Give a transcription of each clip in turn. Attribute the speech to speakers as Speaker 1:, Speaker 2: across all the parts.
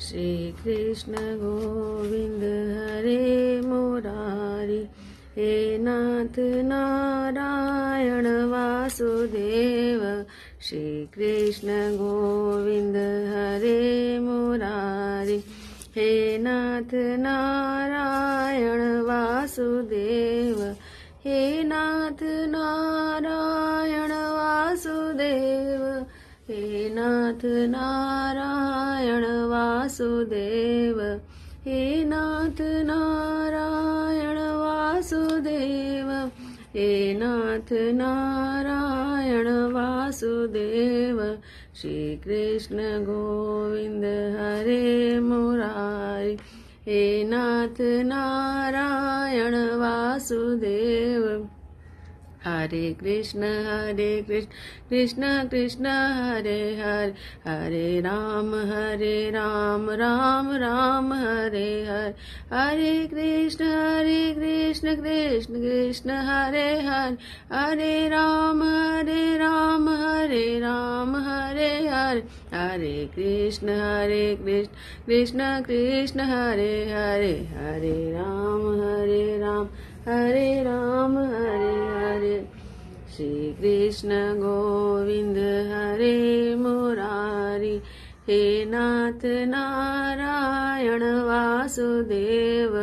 Speaker 1: श्री कृष्ण गोविंद हरे मुरारी। हे नाथ नारायण वासुदेव। श्री कृष्ण गोविंद हरे मुरारी। हे नाथ नारायण वासुदेव। हे नाथ नारायण वासुदेव। हे नाथ नारायण वासुदेव। हे नाथ नारायण वासुदेव। हे नाथ नारायण वासुदेव। श्री कृष्ण गोविंद हरे मुरारी। हे नाथ नारायण वासुदेव। हरे कृष्ण कृष्ण कृष्ण हरे हरे, हरे राम राम राम हरे हरे। हरे कृष्ण कृष्ण कृष्ण हरे हरे, हरे राम राम हरे हरे। हरे कृष्ण कृष्ण कृष्ण हरे हरे, हरे राम हरे राम हरे हरे। श्री कृष्ण गोविंद हरे मुरारी। हे नाथ नारायण वासुदेव।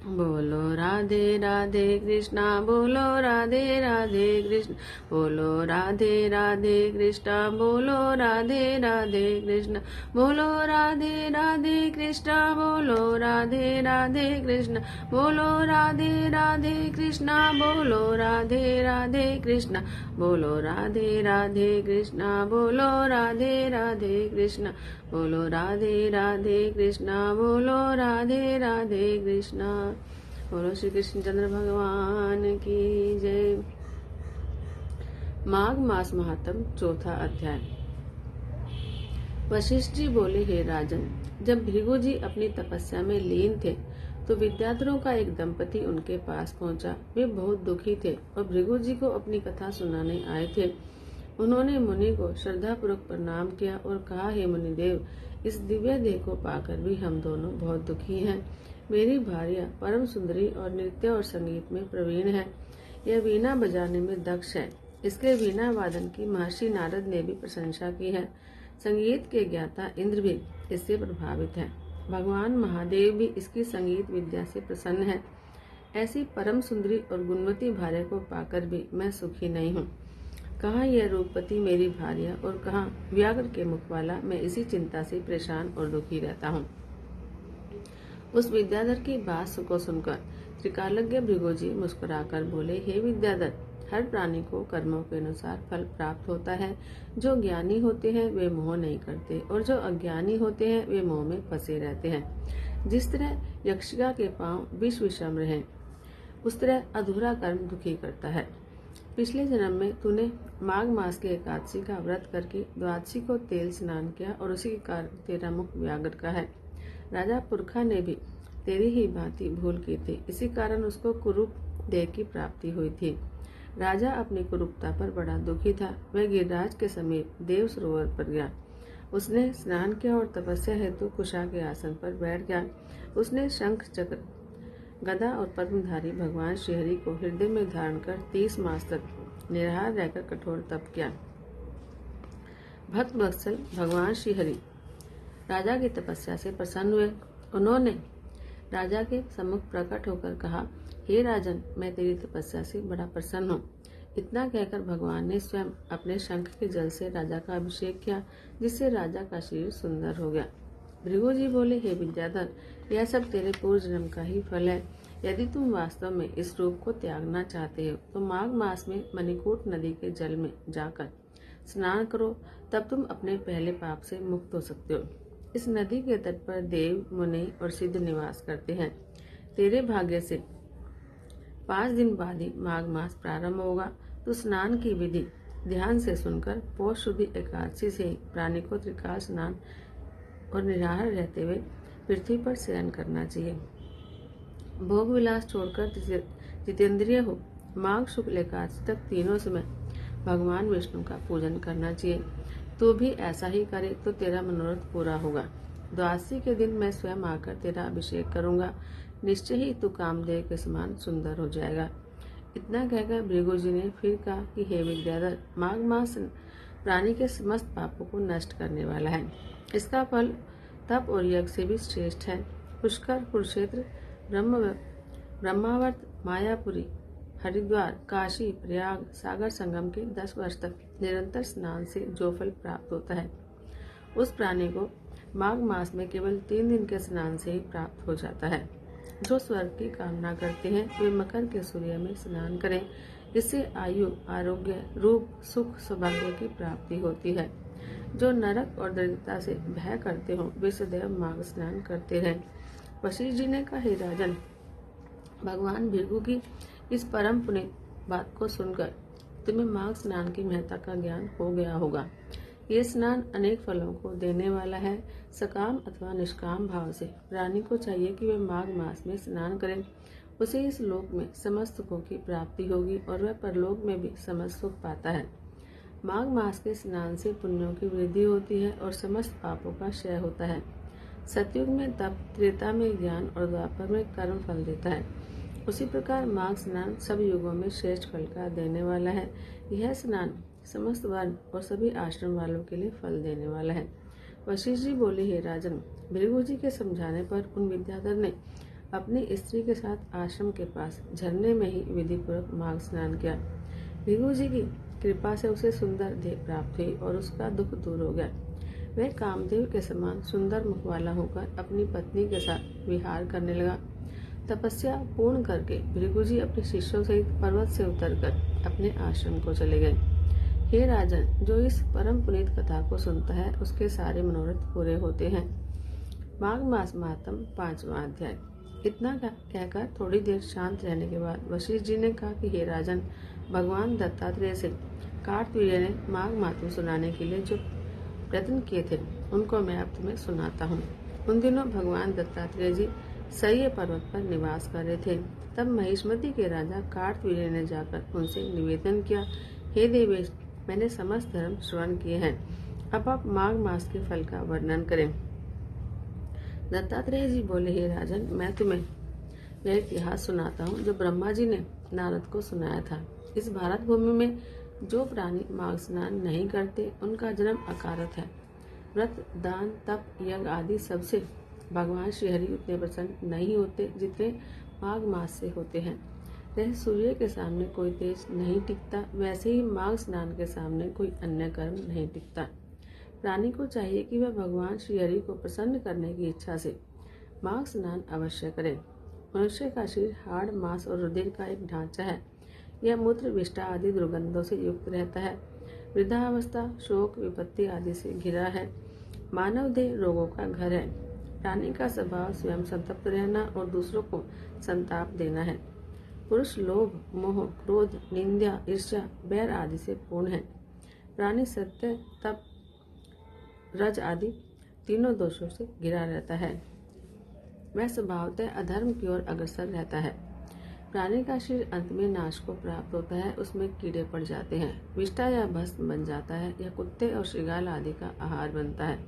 Speaker 1: बोलो राधे राधे कृष्णा, बोलो राधे राधे कृष्ण, बोलो राधे राधे कृष्णा, बोलो राधे राधे कृष्ण, बोलो राधे राधे कृष्णा, बोलो राधे राधे कृष्ण, बोलो राधे राधे कृष्णा, बोलो राधे राधे कृष्ण, बोलो राधे राधे कृष्णा, बोलो राधे राधे कृष्ण, बोलो राधे राधे कृष्णा, बोलो राधे राधे कृष्णा। बोलो श्री कृष्णचंद्र भगवान की जय। माघ मास महात्म, चौथा अध्याय। वशिष्ठ जी बोले, हे राजन, जब भृगु जी अपनी तपस्या में लीन थे तो विद्याधरों का एक दंपति उनके पास पहुंचा। वे बहुत दुखी थे और भृगु जी को अपनी कथा सुनाने आए थे। उन्होंने मुनि को श्रद्धापूर्वक प्रणाम किया और कहा, हे मुनिदेव, इस दिव्य देह को पाकर भी हम दोनों बहुत दुखी हैं। मेरी भार्या परम सुंदरी और नृत्य और संगीत में प्रवीण है। यह वीणा बजाने में दक्ष है। इसके वीणा वादन की महर्षि नारद ने भी प्रशंसा की है। संगीत के ज्ञाता इंद्र भी इससे प्रभावित है। भगवान महादेव भी इसकी संगीत विद्या से प्रसन्न है। ऐसी परम सुंदरी और गुणवती भार्या को पाकर भी मैं सुखी नहीं हूँ। कहाँ यह रूपवती मेरी भार्या और कहाँ व्याघ्र के मुख वाला। मैं इसी चिंता से परेशान और दुखी रहता हूँ। उस विद्याधर की बात को सुनकर त्रिकालज्ञ भृगु जी मुस्कुराकर बोले, हे विद्याधर, हर प्राणी को कर्मों के अनुसार फल प्राप्त होता है। जो ज्ञानी होते हैं वे मोह नहीं करते और जो अज्ञानी होते हैं वे मोह में फंसे रहते हैं। जिस तरह यक्षिका के पांव विष विषम रहे, उस तरह अधूरा कर्म दुखी करता है। पिछले जन्म में तूने माघ मास के एकादशी का व्रत करके द्वादशी को तेल स्नान किया और उसी के कारण तेरा मुख व्याघ्र का है। राजा पुरखा ने भी तेरी ही भांति भूल की थी, इसी कारण उसको कुरूप देह की प्राप्ति हुई थी। राजा अपनी कुरूपता पर बड़ा दुखी था। वह गिरिराज के समीप देव सरोवर पर गया। उसने स्नान किया और तपस्या हेतु कुशा के आसन पर बैठ गया। उसने शंख चक्र गदा और पद्मधारी भगवान श्रीहरि को हृदय में धारण कर 30 मास तक निराहार रहकर कठोर तप किया। भक्त वत्सल भगवान श्रीहरि राजा की तपस्या से प्रसन्न हुए। उन्होंने राजा के सम्मुख प्रकट होकर कहा, हे राजन, मैं तेरी तपस्या से बड़ा प्रसन्न हूँ। इतना कहकर भगवान ने स्वयं अपने शंख के जल से राजा का अभिषेक किया, जिससे राजा का शरीर सुंदर हो गया। भृगु जी बोले, हे विद्याधर, यह सब तेरे पूर्व जन्म का ही फल है। यदि तुम वास्तव में इस रूप को त्यागना चाहते हो तो माघ मास में मणिकूट नदी के जल में जाकर स्नान करो, तब तुम अपने पहले पाप से मुक्त हो सकते हो। इस नदी के तट पर देव, मुनि और सिद्ध निवास करते हैं। तेरे भाग्य से 5 दिन बाद ही माघ मास प्रारंभ होगा। तो स्नान की विधि ध्यान से सुनकर पौष शुद्ध एकादशी से ही प्राणी को त्रिकाल स्नान और निराहार रहते हुए पृथ्वी पर शयन करना चाहिए। भोग विलास छोड़कर जितेंद्रिय हो माघ शुक्ल एकादशी तक तीनों समय भगवान विष्णु का पूजन करना चाहिए। तू भी ऐसा ही करे तो तेरा मनोरथ पूरा होगा। द्वादशी के दिन मैं स्वयं आकर तेरा अभिषेक करूंगा, निश्चय ही तू कामदेव के समान सुंदर हो जाएगा। इतना कहकर भृगु जी ने फिर कहा कि हे विद्याधर, माघ मास प्राणी के समस्त पापों को नष्ट करने वाला है। इसका फल तप और यज्ञ से भी श्रेष्ठ है। पुष्कर, कुरुक्षेत्र, ब्रह्मावर्त, मायापुरी, हरिद्वार, काशी, प्रयाग, सागर संगम के 10 वर्ष तक निरंतर स्नान से जो फल प्राप्त होता है, उस प्राणी को माघ मास में केवल 3 दिन के स्नान से ही प्राप्त हो जाता है। जो स्वर्ग की कामना करते हैं वे मकर के सूर्य में स्नान करें। इससे आयु, आरोग्य, रूप, सुख, सौभाग्य की प्राप्ति होती है। जो नरक और दरिद्रता से भय करते हो वे सदैव माघ स्नान करते रहें। वशिष्ठ जी ने कहा, हे राजन, भगवान भृगु की इस परम पुनीत बात को सुनकर तुम्हें माघ स्नान की महत्ता का ज्ञान हो गया होगा। ये स्नान अनेक फलों को देने वाला है। सकाम अथवा निष्काम भाव से प्राणी को चाहिए कि वह माघ मास में स्नान करें। उसे इस लोक में समस्त सुखों की प्राप्ति होगी और वह परलोक में भी समस्त सुख पाता है। माघ मास के स्नान से पुण्यों की वृद्धि होती है और समस्त पापों का क्षय होता है। सतयुग में तप, त्रेता में ज्ञान और द्वापर में कर्म फल देता है। उसी प्रकार माघ स्नान सब युगों में श्रेष्ठ फल का देने वाला है। यह स्नान समस्त वर्ण और सभी आश्रम वालों के लिए फल देने वाला है। वशिष्ठ जी बोले, हे राजन, भृगु जी के समझाने पर उन विद्याधर ने अपनी स्त्री के साथ आश्रम के पास झरने में ही विधि पूर्वक माघ स्नान किया। भृगु जी की कृपा से उसे सुंदर देह प्राप्त हुई और उसका दुख दूर हो गया। वह कामदेव के समान सुंदर मुख वाला होकर अपनी पत्नी के साथ विहार करने लगा। तपस्या पूर्ण करके भृगु जी अपने शिष्यों सहित पर्वत से उतरकर अपने आश्रम को चले गए। हे राजन, जो इस परम पुनीत कथा को सुनता है उसके सारे मनोरथ पूरे होते हैं। माघ मास महात्म 5वां अध्याय। इतना कहकर थोड़ी देर शांत रहने के बाद वशिष्ठ जी ने कहा कि हे राजन, भगवान दत्तात्रेय से कार्तवीर्य ने माघ महात्म सुनाने के लिए जो प्रयत्न किए थे उनको मैं अब तुम्हें सुनाता हूँ। उन दिनों भगवान दत्तात्रेय जी सह्य पर्वत पर निवास कर रहे थे। तब महिष्मती के राजा कार्तवीर्य ने जाकर उनसे निवेदन किया, हे देवेश, मैंने समस्त धर्म श्रवण किए हैं, अब आप माघ मास के फल का वर्णन करें। दत्तात्रेय जी बोले, हे राजन, मैं तुम्हें वह इतिहास सुनाता हूँ जो ब्रह्मा जी ने नारद को सुनाया था। इस भारत भूमि में जो प्राणी माघ स्नान नहीं करते उनका जन्म अकारत है। व्रत, दान, तप, यज्ञ आदि सबसे भगवान श्रीहरि उतने प्रसन्न नहीं होते जितने माघ मास से होते हैं। जैसे सूर्य के सामने कोई तेज नहीं टिकता, वैसे ही माघ स्नान के सामने कोई अन्य कर्म नहीं टिकता। प्राणी को चाहिए कि वह भगवान श्रीहरि को प्रसन्न करने की इच्छा से माघ स्नान अवश्य करे। मनुष्य का शरीर हाड़, मांस और रुधिर का एक ढांचा है। यह मूत्र, विष्ठा आदि दुर्गंधों से युक्त रहता है। वृद्धावस्था, शोक, विपत्ति आदि से घिरा है। मानव देह रोगों का घर है। प्राणी का स्वभाव स्वयं संतप्त रहना और दूसरों को संताप देना है। पुरुष लोभ, मोह, क्रोध, निंदा, ईर्ष्या, बैर आदि से पूर्ण है। प्राणी सत्य, तप, रज आदि तीनों दोषों से घिरा रहता है। वह स्वभावतः अधर्म की ओर अग्रसर रहता है। प्राणी का शरीर अंत में नाश को प्राप्त होता है, उसमें कीड़े पड़ जाते हैं, विष्ठा या भस्म बन जाता है, यह कुत्ते और श्रृगाल आदि का आहार बनता है।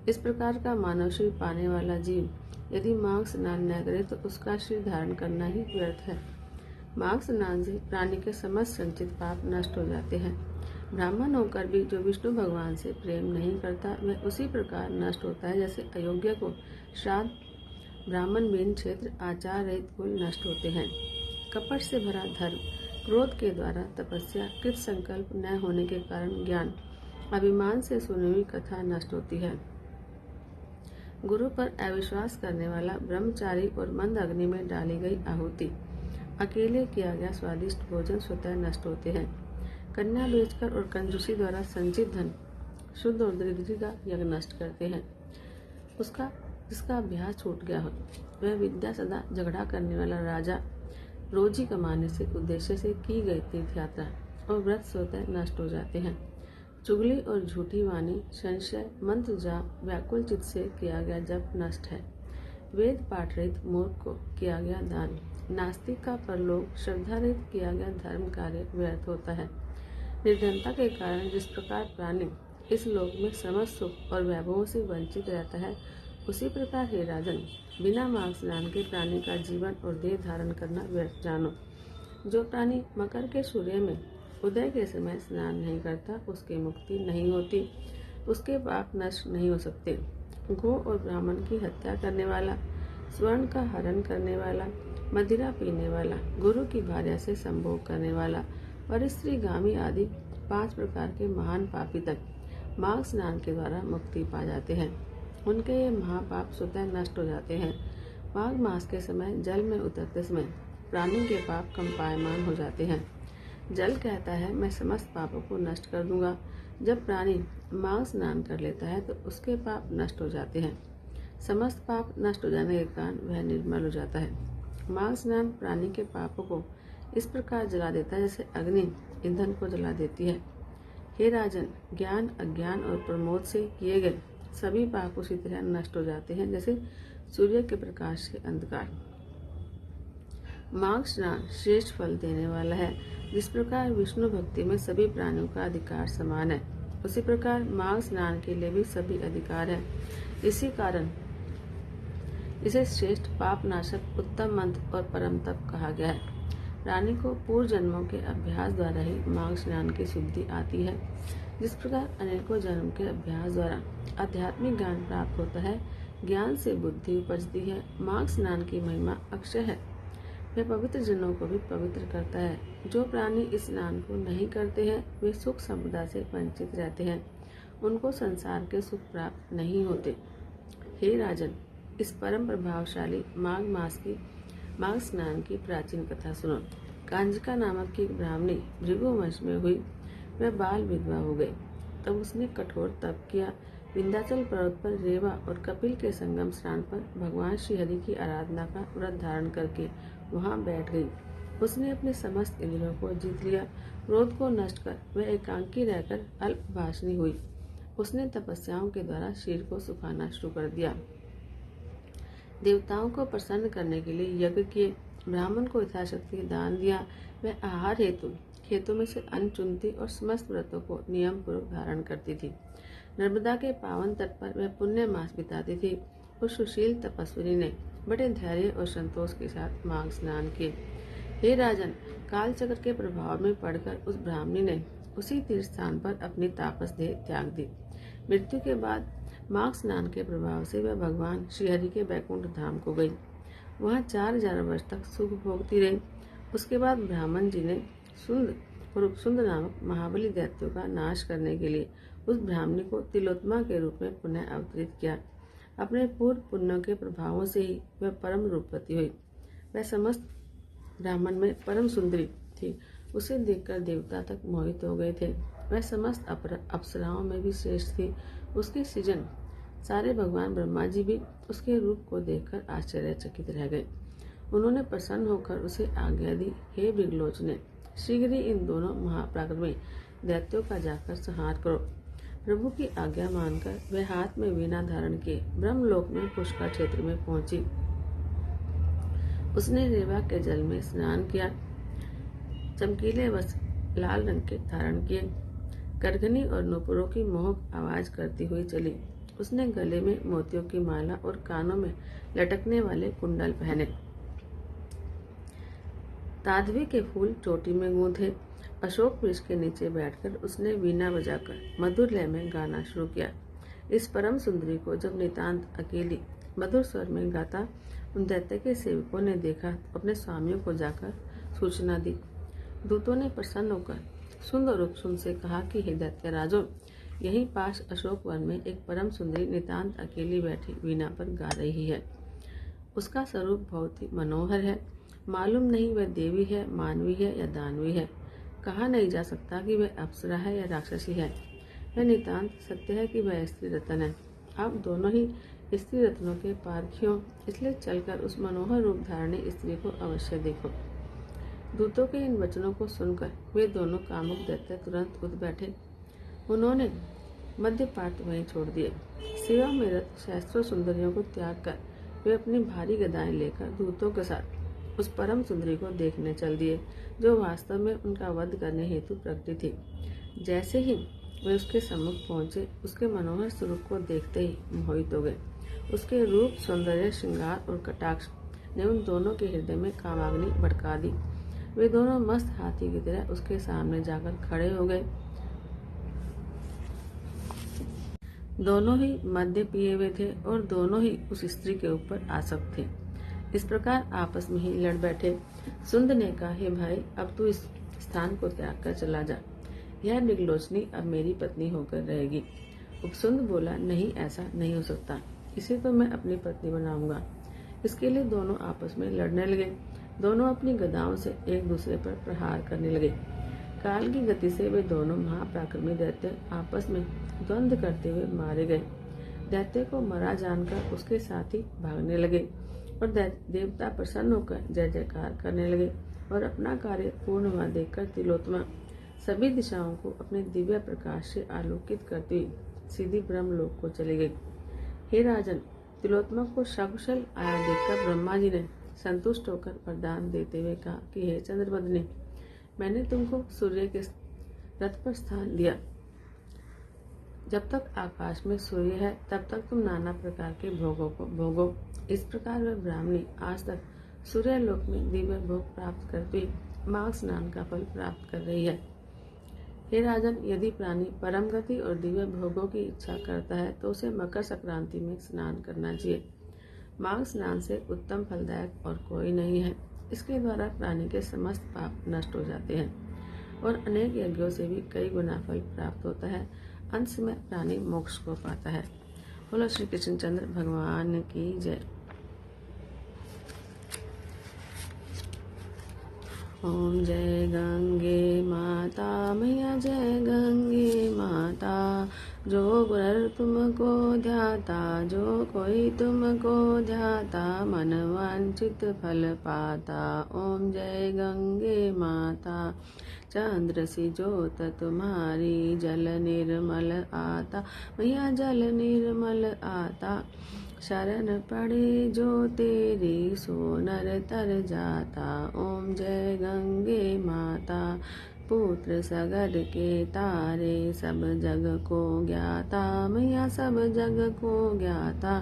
Speaker 1: इस प्रकार का मानव शरीर पाने वाला जीव यदि माघ स्नान न करे तो उसका शरीर धारण करना ही व्यर्थ है। माघ स्नान से प्राणी के समस्त संचित पाप नष्ट हो जाते हैं। ब्राह्मण होकर भी जो विष्णु भगवान से प्रेम नहीं करता वह उसी प्रकार नष्ट होता है जैसे अयोग्य को श्राद्ध, ब्राह्मण बिन क्षेत्र, आचार रहित कुल नष्ट होते हैं। कपट से भरा धर्म, क्रोध के द्वारा तपस्या, कृत संकल्प न होने के कारण ज्ञान, अभिमान से सुनी हुई कथा नष्ट होती है। गुरु पर अविश्वास करने वाला ब्रह्मचारी और मंद अग्नि में डाली गई आहुति, अकेले किया गया स्वादिष्ट भोजन स्वतः नष्ट होते हैं। कन्या बेचकर और कंजूसी द्वारा संचित धन शुद्ध और दरिद्री का यज्ञ नष्ट करते हैं। उसका जिसका अभ्यास छूट गया हो वह विद्या सदा झगड़ा करने वाला राजा रोजी कमाने से उद्देश्य से की गई तीर्थ यात्रा और व्रत स्वतः नष्ट हो जाते हैं। चुगली और झूठी वाणी, संशय, मंत्र जाप, व्याकुल चित्त से किया गया जप नष्ट है। वेद पाठ रहित मूर्ख को किया गया दान, नास्तिक का परलोक, श्रद्धा रहित किया गया धर्म कार्य व्यर्थ होता है। निर्धनता के कारण जिस प्रकार प्राणी इस लोक में समस्त सुख और वैभवों से वंचित रहता है उसी प्रकार हे राजन, बिना माघ स्नान के प्राणी का जीवन और देह धारण करना व्यर्थ जानो। जो प्राणी मकर के सूर्य में उदय के समय स्नान नहीं करता, उसकी मुक्ति नहीं होती, उसके पाप नष्ट नहीं हो सकते। गो और ब्राह्मण की हत्या करने वाला, स्वर्ण का हरण करने वाला, मदिरा पीने वाला, गुरु की भार्या से संभोग करने वाला, परिस्त्रीगामी आदि 5 प्रकार के महान पापी तक माघ स्नान के द्वारा मुक्ति पा जाते हैं। उनके ये महापाप स्वतः नष्ट हो जाते हैं। माघ मास के समय जल में उतरते समय प्राणी के पाप कंपायमान हो जाते हैं। जल कहता है, मैं समस्त पापों को नष्ट कर दूंगा। जब प्राणी माघ स्नान कर लेता है तो उसके पाप नष्ट हो जाते हैं। समस्त पाप नष्ट हो जाने के कारण वह निर्मल हो जाता है। माघ स्नान प्राणी के पापों को इस प्रकार जला देता है जैसे अग्नि ईंधन को जला देती है। हे राजन, ज्ञान, अज्ञान और प्रमोद से किए गए सभी पाप उसी तरह नष्ट हो जाते हैं जैसे सूर्य के प्रकाश से अंधकार। माघ स्नान श्रेष्ठ फल देने वाला है। जिस प्रकार विष्णु भक्ति में सभी प्राणियों का अधिकार समान है, उसी प्रकार माघ स्नान के लिए भी सभी अधिकार है। इसी कारण इसे श्रेष्ठ पाप नाशक, उत्तम मंत्र और परम तप कहा गया है। प्राणी को पूर्व जन्मों के अभ्यास द्वारा ही माघ स्नान की शुद्धि आती है। जिस प्रकार अनेकों जन्म के अभ्यास द्वारा आध्यात्मिक ज्ञान प्राप्त होता है, ज्ञान से बुद्धि उपजती है। माघ स्नान की महिमा अक्षय है, वह पवित्र जनों को भी पवित्र करता है। जो प्राणी इस स्नान को नहीं करते हैं, वे सुख संपदा से वंचित रहते हैं, उनको संसार के सुख प्राप्त नहीं होते। हे राजन, इस परम प्रभावशाली माघ स्नान की प्राचीन कथा सुनो। कांजिका नामक की एक ब्राह्मणी भृगु वंश में हुई, वह बाल विधवा हो गई। तब उसने कठोर तप किया। विंध्याचल पर्वत पर रेवा और कपिल के संगम स्नान पर भगवान श्री हरि की आराधना का व्रत धारण करके वहां बैठ गई। उसने अपने समस्त इंद्रियों को जीत लिया। क्रोध को नष्ट कर वह एकांकी रहकर अल्प भाषणी हुई। उसने तपस्याओं के द्वारा शरीर को सुखाना शुरू कर दिया। देवताओं को प्रसन्न करने के लिए यज्ञ किए, ब्राह्मण को यथाशक्ति दान दिया। वह आहार हेतु खेतों में से अन्न चुनती और समस्त व्रतों को नियम पूर्वक धारण करती थी। नर्मदा के पावन तट पर वह पुण्य मास बिताती थी। उस सुशील तपस्विनी ने बड़े धैर्य और संतोष के साथ माघ स्नान किए। हे राजन, काल चक्र के प्रभाव में पड़कर उस ब्राह्मणी ने उसी तीर्थ स्थान पर अपनी तापस देह त्याग दी। मृत्यु के बाद माघ स्नान के प्रभाव से वह भगवान श्रीहरि के बैकुंठ धाम को गई। वहाँ 4000 वर्ष तक सुख भोगती रही। उसके बाद ब्राह्मण जी ने सुंद और उपसुंद नामक महाबली दैत्यों का नाश करने के लिए उस ब्राह्मणी को तिलोत्तमा के रूप में पुनः अवतरित किया। अपने पूर्व पुण्यों के प्रभावों से ही वह परम रूपवती हुई। वह समस्त ब्राह्मण में परम सुंदरी थी। उसे देखकर देवता तक मोहित हो गए थे। वह समस्त अप्सराओं में भी श्रेष्ठ थी। उसके सृजन सारे भगवान ब्रह्मा जी भी उसके रूप को देखकर आश्चर्यचकित रह गए। उन्होंने प्रसन्न होकर उसे आज्ञा दी, हे मृगलोचने, शीघ्र ही इन दोनों महापराक्रमी दैत्यों का जाकर संहार करो। प्रभु की आज्ञा मानकर वह हाथ में वीणा धारण किए ब्रह्मलोक में पुष्कर क्षेत्र में पहुंची। उसने रेवा के जल में स्नान किया, चमकीले वस्त्र लाल रंग के धारण किए, करघनी और नूपुरों की मोहक आवाज करती हुई चली। उसने गले में मोतियों की माला और कानों में लटकने वाले कुंडल पहने। तादवी के फूल चोटी में गूंथे। अशोक वृक्ष के नीचे बैठकर उसने वीणा बजाकर मधुर लय में गाना शुरू किया। इस परम सुंदरी को जब नितांत अकेली मधुर स्वर में गाता उन दैत्य के सेवकों ने देखा तो अपने स्वामियों को जाकर सूचना दी। दूतों ने प्रसन्न होकर सुंदर उपसुन से कहा कि हे दैत्य राजो, यहीं पास अशोक वन में एक परम सुंदरी नितांत अकेली बैठी वीणा पर गा रही है। उसका स्वरूप बहुत ही मनोहर है। मालूम नहीं वह देवी है, मानवी है या दानवी है। कहा नहीं जा सकता कि वह अप्सरा है या राक्षसी है। वह नितांत सत्य है कि वह स्त्री रत्न है। आप दोनों ही स्त्री रत्नों के पारखियों, इसलिए चलकर उस मनोहर रूप धारणी स्त्री को अवश्य देखो। दूतों के इन वचनों को सुनकर वे दोनों कामुक दैत्य तुरंत उठ बैठे। उन्होंने मध्य पाठ वहीं छोड़ दिए। सेवा में रत शास्त्रों सुंदरियों को त्याग कर वे अपनी भारी गदाएं लेकर दूतों के साथ उस परम सुंदरी को देखने चल दिए, जो वास्तव में उनका वध करने हेतु प्रकटी थी। जैसे ही वे उसके सम्मुख पहुंचे, उसके मनोहर स्वरूप को देखते ही मोहित हो गए। उसके रूप, सौंदर्य, श्रृंगार और कटाक्ष ने उन दोनों के हृदय में कामाग्नि भड़का दी। वे दोनों मस्त हाथी की तरह उसके सामने जाकर खड़े हो गए। दोनों ही मद्य पिए हुए थे और दोनों ही उस स्त्री के ऊपर आसक्त थे। इस प्रकार आपस में ही लड़ बैठे। सुंद ने कहा, हे भाई, अब तू इस स्थान को त्याग कर चला जा। यह मृगलोचनी अब मेरी पत्नी होकर रहेगी। उपसुंद बोला, नहीं, ऐसा नहीं हो सकता। इसे तो मैं अपनी पत्नी बनाऊंगा। इसके लिए दोनों आपस में लड़ने लगे। दोनों अपनी गदाओं से एक दूसरे पर प्रहार करने लगे। काल की गति से वे दोनों महापराक्रमी दैत्य आपस में द्वंद्व करते हुए मारे गए। दैत्य को मरा जानकर उसके साथी भागने लगे और देवता प्रसन्न होकर जय जयकार करने लगे और अपना कार्य पूर्ण हुआ देखकर तिलोत्तमा सभी दिशाओं को अपने दिव्य प्रकाश से आलोकित करती हुई सीधी ब्रह्मलोक को चली गई। हे राजन, तिलोत्तमा को सकुशल आया देखकर ब्रह्मा जी ने संतुष्ट होकर वरदान देते हुए कहा कि हे चंद्रबदनी, मैंने तुमको सूर्य के रथ पर स्थान दिया। जब तक आकाश में सूर्य है तब तक तुम नाना प्रकार के भोगों को भोगो। इस प्रकार वह ब्राह्मणी आज तक सूर्य लोक में दिव्य भोग प्राप्त करती माघ स्नान का फल प्राप्त कर रही है। हे राजन, यदि प्राणी परम गति और दिव्य भोगों की इच्छा करता है तो उसे मकर संक्रांति में स्नान करना चाहिए। माघ स्नान से उत्तम फलदायक और कोई नहीं है। इसके द्वारा प्राणी के समस्त पाप नष्ट हो जाते हैं और अनेक यज्ञों से भी कई गुना फल प्राप्त होता है। अंत में प्राणी मोक्ष को पाता है। बोलो श्री कृष्णचंद्र भगवान की जय। ओम जय गंगे माता मैया, जय गंगे माता। जो गुरर तुमको ध्याता, जो कोई तुमको ध्याता, मन वांछित फल पाता। ओम जय गंगे माता। चंद्र सी जोत तुम्हारी, जल निर्मल आता, मैया जल निर्मल आता। शरण पड़े जो तेरी, सो नर तर जाता। ओम जय गंगे माता। पुत्र सगर के तारे, सब जग को ज्ञाता, मैया सब जग को ज्ञाता।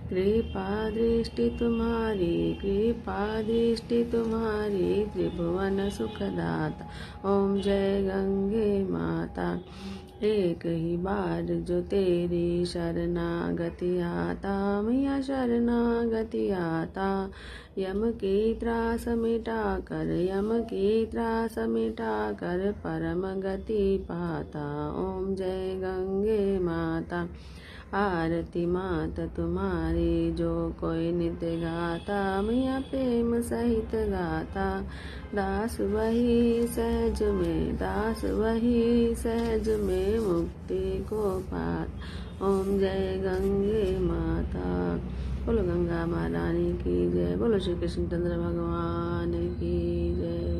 Speaker 1: कृपा दृष्टि तुम्हारी, कृपा दृष्टि तुम्हारी, त्रिभुवन सुखदाता। ओम जय गंगे माता। एक ही बार जो तेरी शरणागति आता, मैया शरणागति आता। यम की त्रास मिटा कर, यम की त्रास मिटा कर, परम गति पाता। ओम जय गंगे माता। आरती मात तुम्हारी, जो कोई नित्य गाता, मैया प्रेम सहित गाता। दास वही सहज में, दास वही सहज में, मुक्ति को पात। ओम जय गंगे माता। बोलो गंगा महारानी की जय। बोलो श्री कृष्णचंद्र भगवान की जय।